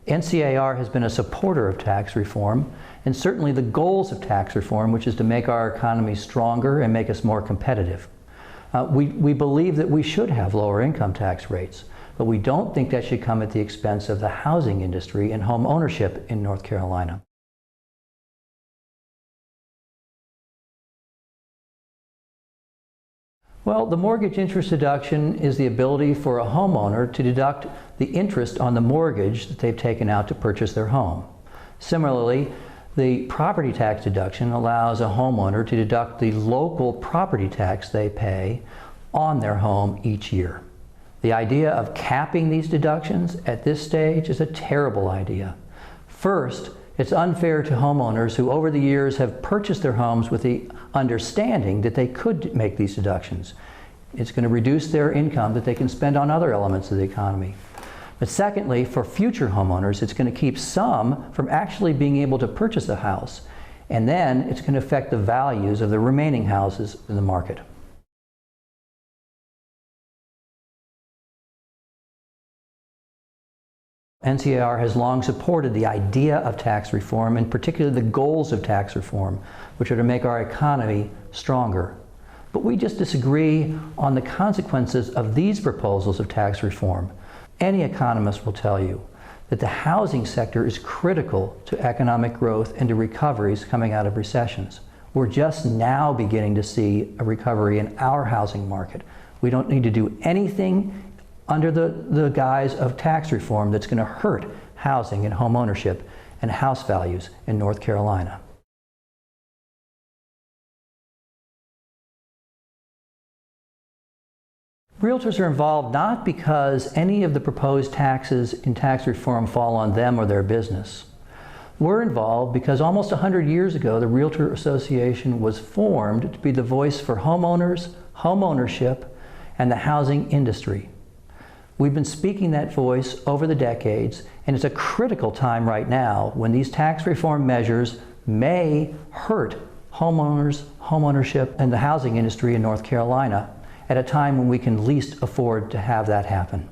NCAR has been a supporter of tax reform, and certainly the goals of tax reform, which is to make our economy stronger and make us more competitive. We believe that we should have lower income tax rates, but we don't think that should come at the expense of the housing industry and home ownership in North Carolina. Well, the mortgage interest deduction is the ability for a homeowner to deduct the interest on the mortgage that they've taken out to purchase their home. Similarly, the property tax deduction allows a homeowner to deduct the local property tax they pay on their home each year. The idea of capping these deductions at this stage is a terrible idea. First, it's unfair to homeowners who over the years have purchased their homes with the understanding that they could make these deductions. It's going to reduce their income that they can spend on other elements of the economy. But secondly, for future homeowners, it's going to keep some from actually being able to purchase a house. And then it's going to affect the values of the remaining houses in the market. NCAR has long supported the idea of tax reform, and particularly the goals of tax reform, which are to make our economy stronger. But we just disagree on the consequences of these proposals of tax reform. Any economist will tell you that the housing sector is critical to economic growth and to recoveries coming out of recessions. We're just now beginning to see a recovery in our housing market. We don't need to do anything under the guise of tax reform that's going to hurt housing and home ownership and house values in North Carolina. Realtors are involved not because any of the proposed taxes in tax reform fall on them or their business. We're involved because almost 100 years ago, the Realtor Association was formed to be the voice for homeowners, home ownership, and the housing industry. We've been speaking that voice over the decades, and it's a critical time right now when these tax reform measures may hurt homeowners, homeownership, and the housing industry in North Carolina at a time when we can least afford to have that happen.